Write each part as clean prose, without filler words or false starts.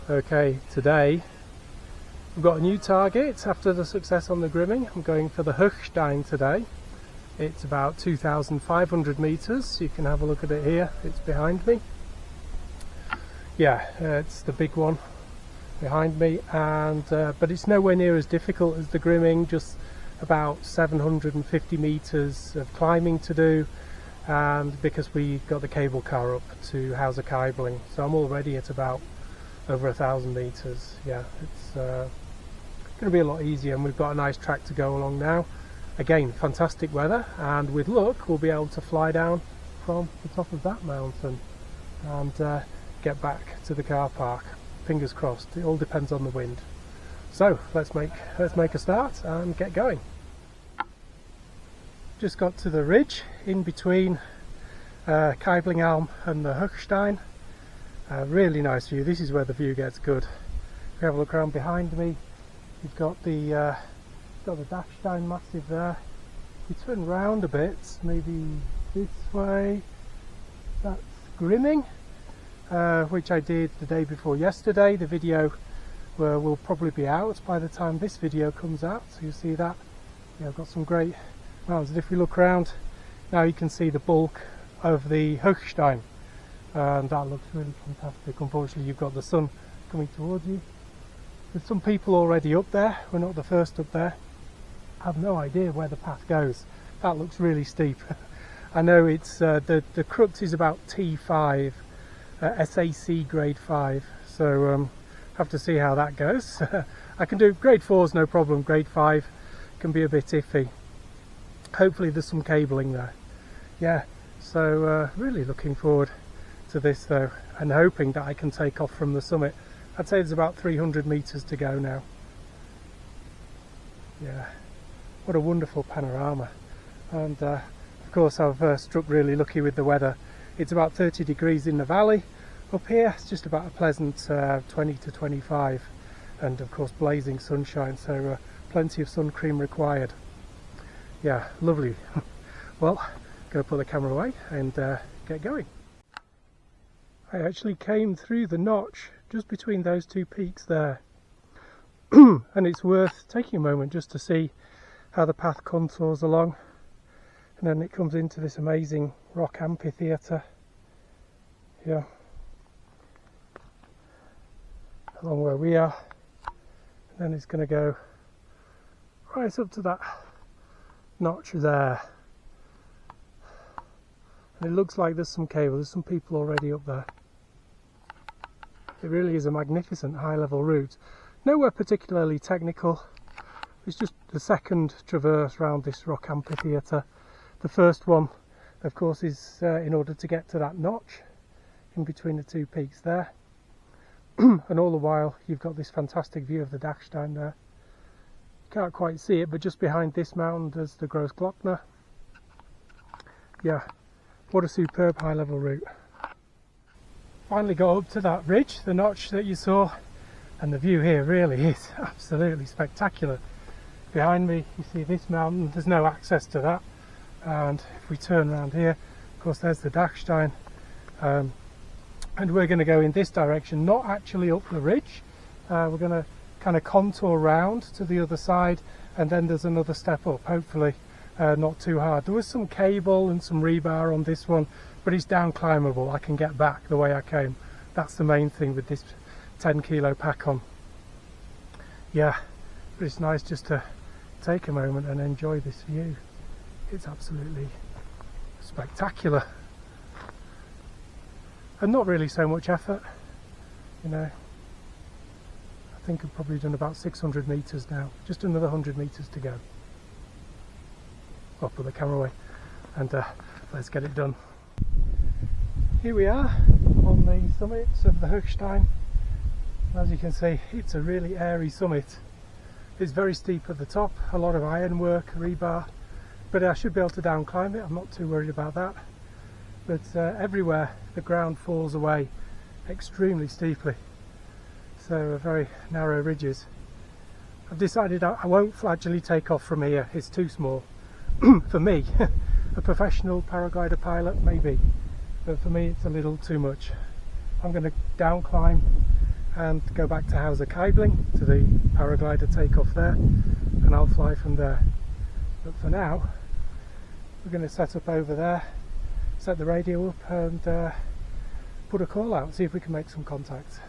Okay, today we've got a new target after the success on the Grimming. I'm going for the Höchstein today. It's about 2,500 meters. You can have a look at it here. It's behind me. Yeah, it's the big one behind me, and but it's nowhere near as difficult as the Grimming. Just about 750 meters of climbing to do, and because we got the cable car up to house a cabling, so I'm already at about over 1,000 meters. Yeah, it's going to be a lot easier, and we've got a nice track to go along now. Again, fantastic weather, and with luck we'll be able to fly down from the top of that mountain and get back to the car park. Fingers crossed. It all depends on the wind. So let's make a start and get going. Just got to the ridge in between Elm and the Höchstein. Really nice view. This is where the view gets good. If you have a look around behind me, you've got the Dachstein massive there. If you turn round a bit, maybe this way, that's Grimming, which I did the day before yesterday. The video will probably be out by the time this video comes out, so you see that. Yeah, I've got some great mountains. If we look around now, you can see the bulk of the Höchstein, and that looks really fantastic. Unfortunately, you've got the sun coming towards you. There's some people already up there. We're not the first up there. I have no idea where the path goes. That looks really steep. I know it's the crux is about T5, SAC grade 5, so have to see how that goes. I can do grade 4s no problem. Grade 5 can be a bit iffy. Hopefully there's some cabling there. Yeah, so really looking forward to this though, and hoping that I can take off from the summit. I'd say there's about 300 meters to go now. Yeah, what a wonderful panorama. And of course I've struck really lucky with the weather. It's about 30 degrees in the valley. Up here it's just about a pleasant 20 to 25, and of course blazing sunshine, so plenty of sun cream required. Yeah, lovely. Well, going to put the camera away and get going. I actually came through the notch just between those two peaks there. And it's worth taking a moment just to see how the path contours along, and then it comes into this amazing rock amphitheatre. Yeah, along where we are, and then it's going to go right up to that notch there, and it looks like there's some cable. There's some people already up there. It really is a magnificent high-level route. Nowhere particularly technical. It's just the second traverse round this rock amphitheatre. The first one, of course, is in order to get to that notch in between the two peaks there. And all the while you've got this fantastic view of the Dachstein there. You can't quite see it, but just behind this mountain there's the Großglockner. Yeah, what a superb high-level route. Finally got up to that ridge, the notch that you saw, and the view here really is absolutely spectacular. Behind me you see this mountain. There's no access to that, and if we turn around here, of course there's the Dachstein, and we're going to go in this direction, not actually up the ridge. We're going to kind of contour round to the other side, and then there's another step up, hopefully not too hard. There was some cable and some rebar on this one, but it's down climbable. I can get back the way I came. That's the main thing with this 10 kilo pack on. Yeah, but it's nice just to take a moment and enjoy this view. It's absolutely spectacular, and not really so much effort, you know. I think I've probably done about 600 meters now, just another 100 meters to go. I'll put the camera away and let's get it done. Here we are on the summit of the Höchstein. As you can see, it's a really airy summit. It's very steep at the top, a lot of ironwork, rebar, but I should be able to down climb it. I'm not too worried about that. But everywhere the ground falls away extremely steeply, so very narrow ridges. I've decided I won't flagellally take off from here. It's too small for me. A professional paraglider pilot maybe, but for me it's a little too much. I'm going to down climb and go back to Hauser cabling to the paraglider takeoff there, and I'll fly from there. But for now, we're going to set up over there, set the radio up and put a call out, see if we can make some contact.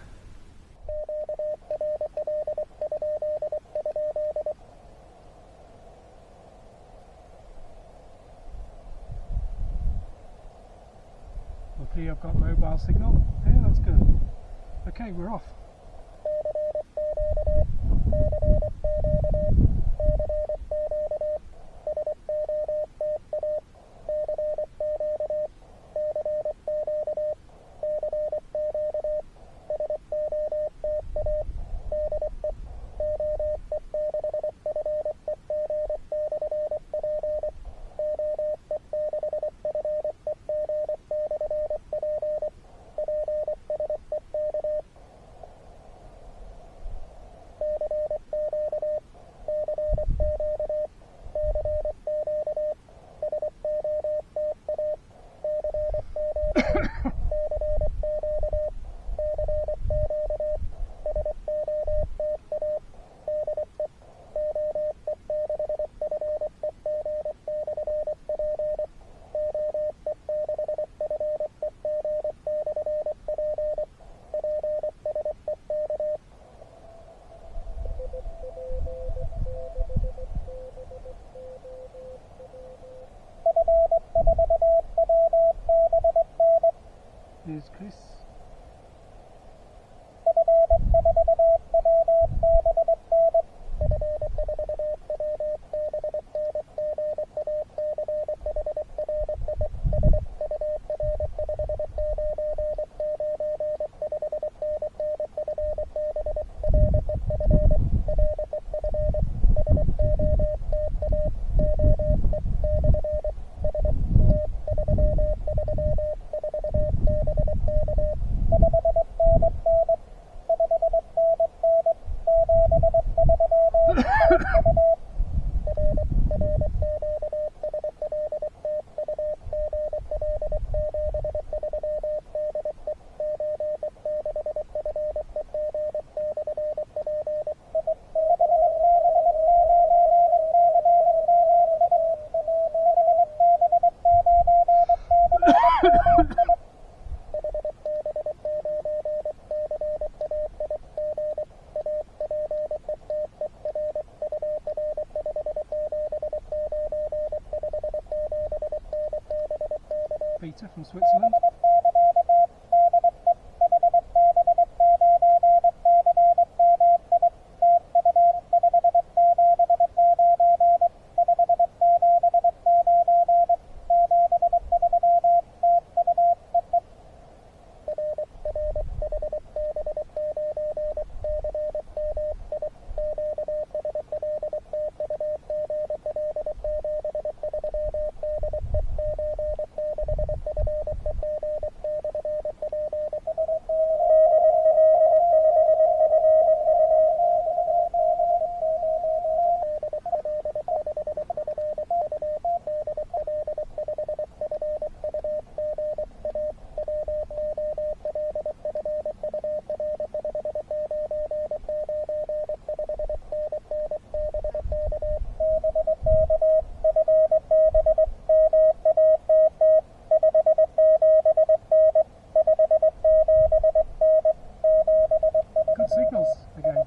Lucky I've got mobile signal. Yeah, that's good. Okay, we're off. Here's Chris. Peter from Switzerland. Signals again.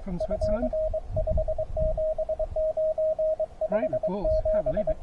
from Switzerland. Great reports, can't believe it.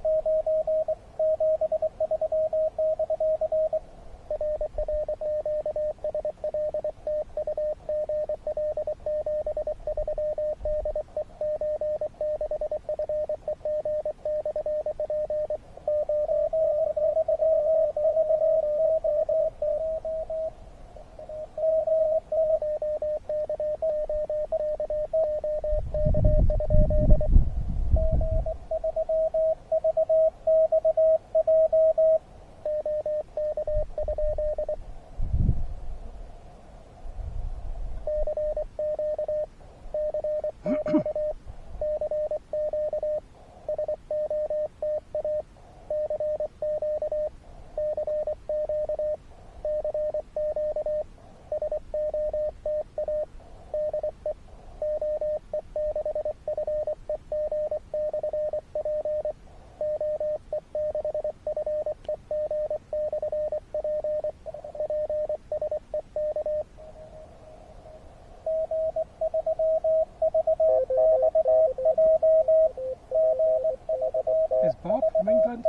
There's Bob from England.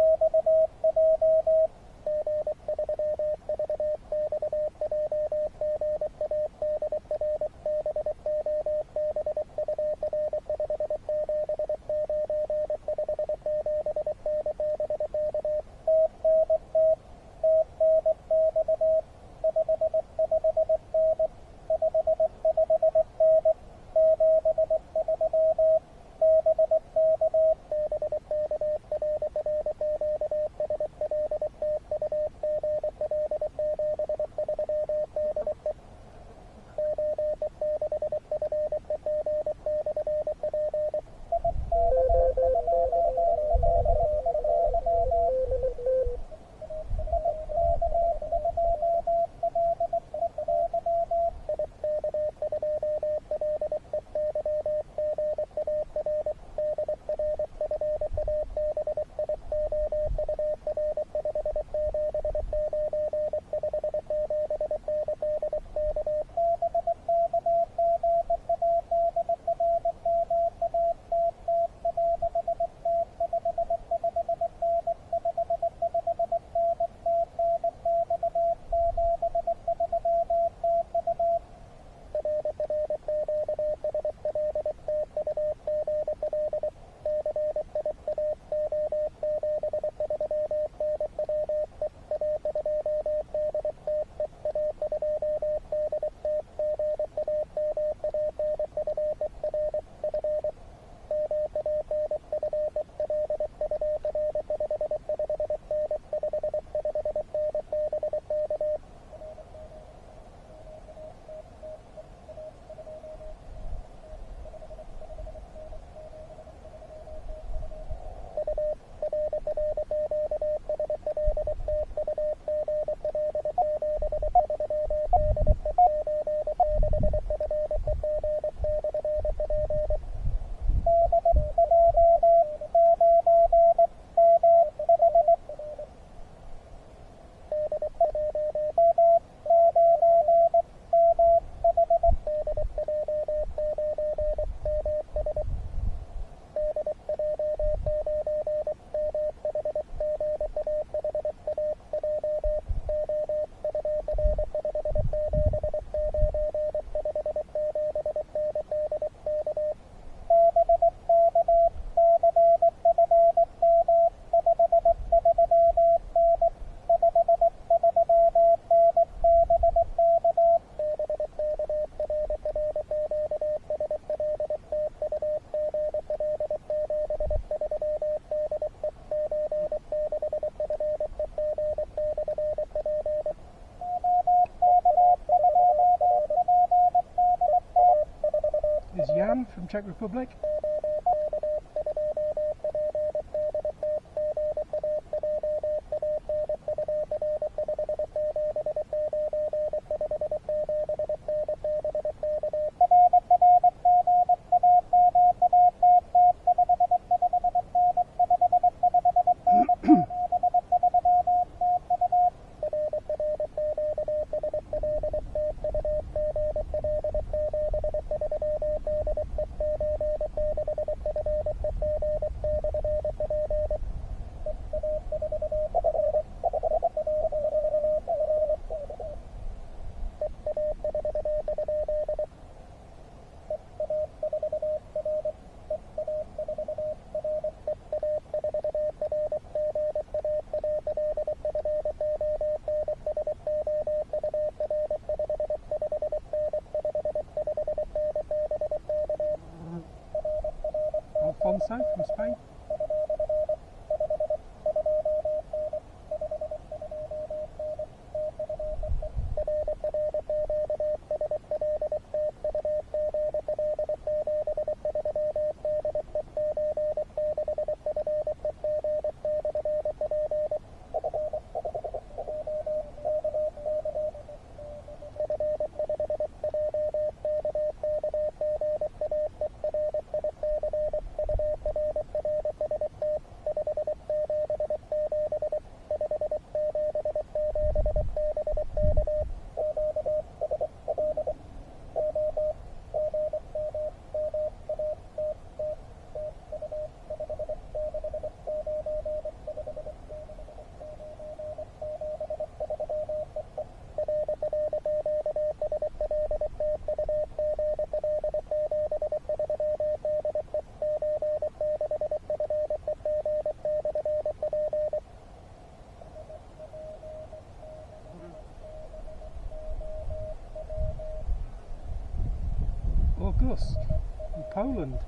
Jan from Czech Republic. so from Spain. August in Poland.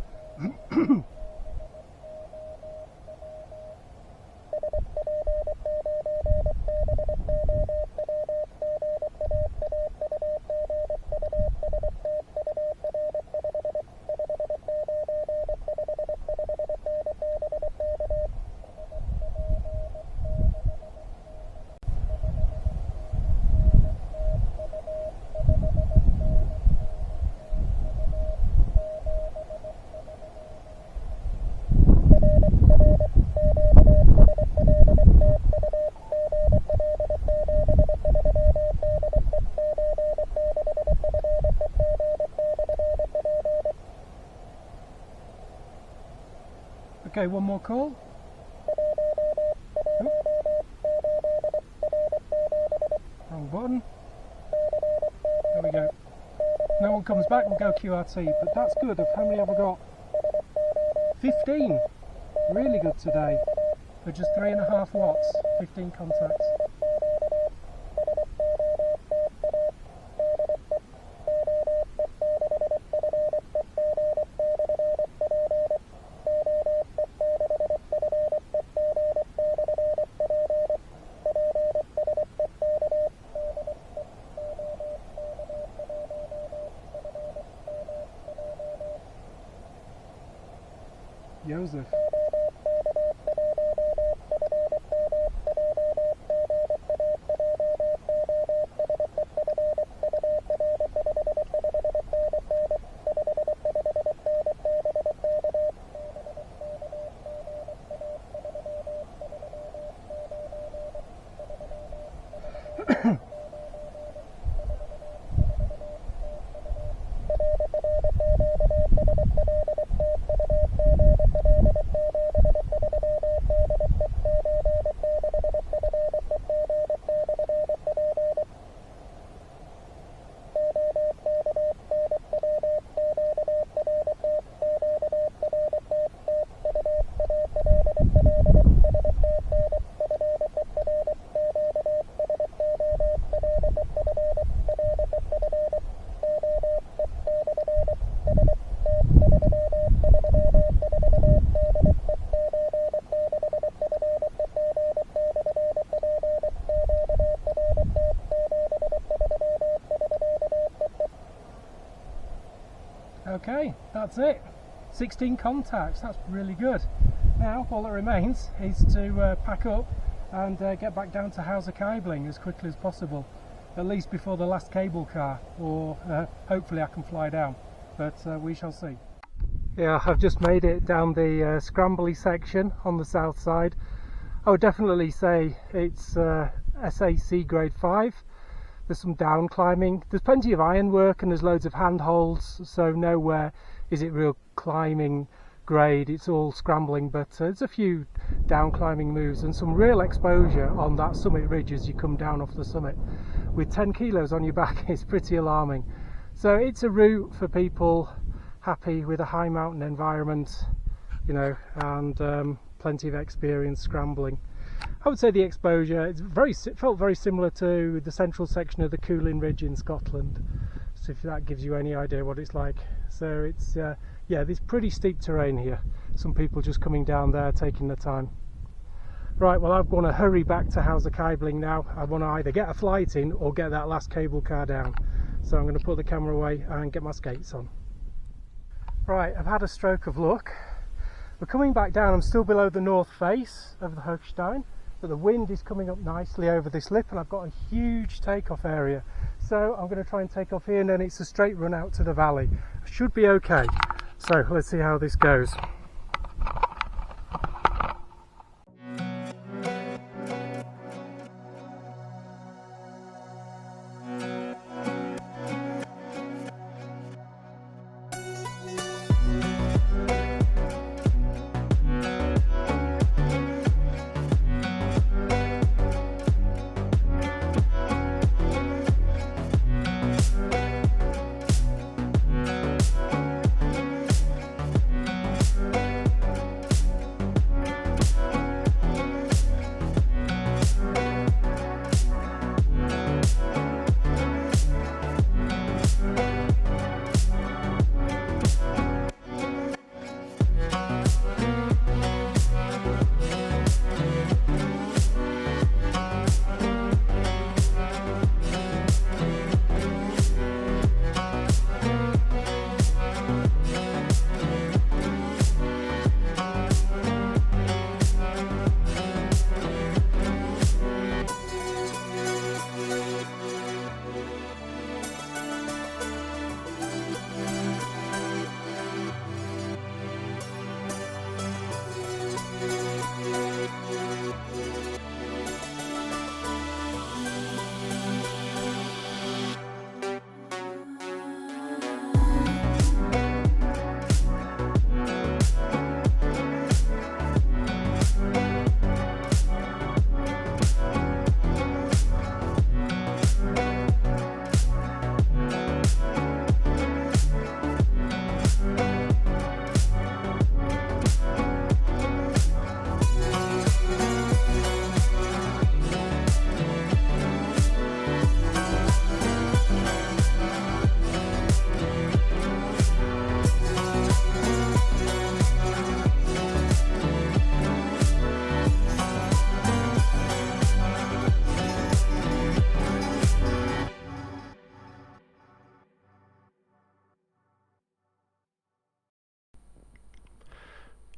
Okay, one more call. Oop. Wrong button. There we go. No one comes back, we'll go QRT, but that's good. How many have I got? 15. Really good today. For just 3.5 watts, 15 contacts. Joseph. Okay, that's it. 16 contacts, that's really good. Now all that remains is to pack up and get back down to Hauser cabling as quickly as possible, at least before the last cable car, or hopefully I can fly down, but we shall see. Yeah, I've just made it down the scrambly section on the south side. I would definitely say it's SAC grade 5. There's some down climbing, there's plenty of ironwork and there's loads of handholds, so nowhere is it real climbing grade, it's all scrambling, but there's a few down climbing moves and some real exposure on that summit ridge as you come down off the summit. With 10 kilos on your back, it's pretty alarming. So it's a route for people happy with a high mountain environment, you know, and plenty of experience scrambling. I would say the exposure, it felt very similar to the central section of the Coolin Ridge in Scotland. slopes, if that gives you any idea what it's like. So it's yeah, there's pretty steep terrain here. Some people just coming down there taking their time. Right, well, I want to hurry back to Höchstein now. I want to either get a flight in or get that last cable car down. So I'm going to put the camera away and get my skates on. Right, I've had a stroke of luck. We're coming back down. I'm still below the north face of the Höchstein, but the wind is coming up nicely over this lip and I've got a huge takeoff area. So I'm going to try and take off here, and then it's a straight run out to the valley. I should be okay. So let's see how this goes.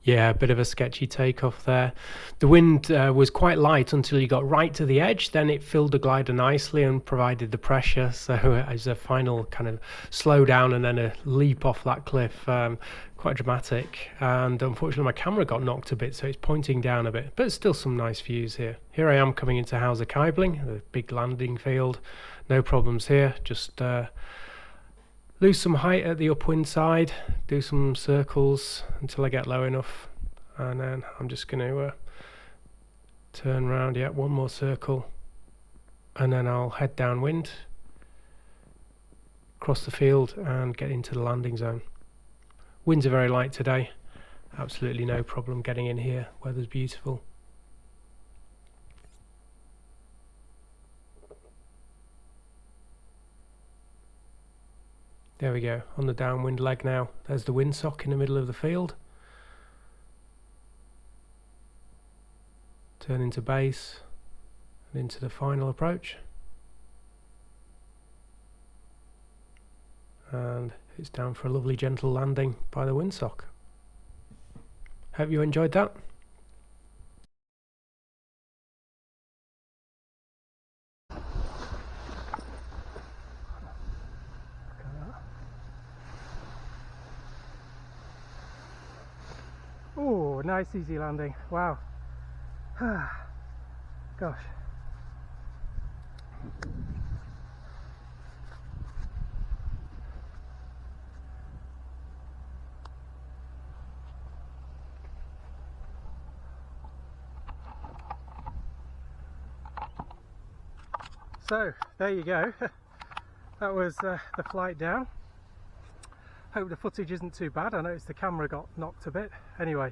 Yeah, a bit of a sketchy takeoff there. The wind was quite light until you got right to the edge, then it filled the glider nicely and provided the pressure, so as a final kind of slow down and then a leap off that cliff, quite dramatic. And unfortunately my camera got knocked a bit, so it's pointing down a bit, but still some nice views here. Here I am coming into Höchstein, the big landing field, no problems here, just lose some height at the upwind side, do some circles until I get low enough, and then I'm just going to turn around, yeah, one more circle, and then I'll head downwind, cross the field and get into the landing zone. Winds are very light today, absolutely no problem getting in here, weather's beautiful. There we go, on the downwind leg now. There's the windsock in the middle of the field. Turn into base and into the final approach. And it's down for a lovely gentle landing by the windsock. Hope you enjoyed that. Oh, nice easy landing. Wow. Gosh. So, there you go. That was the flight down. Hope the footage isn't too bad. I noticed the camera got knocked a bit. Anyway,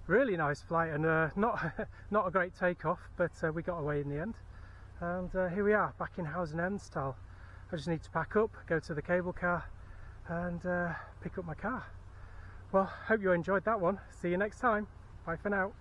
really nice flight, and not a great takeoff, but we got away in the end. And here we are, back in Höchstein. I just need to pack up, go to the cable car and pick up my car. Well, hope you enjoyed that one. See you next time. Bye for now.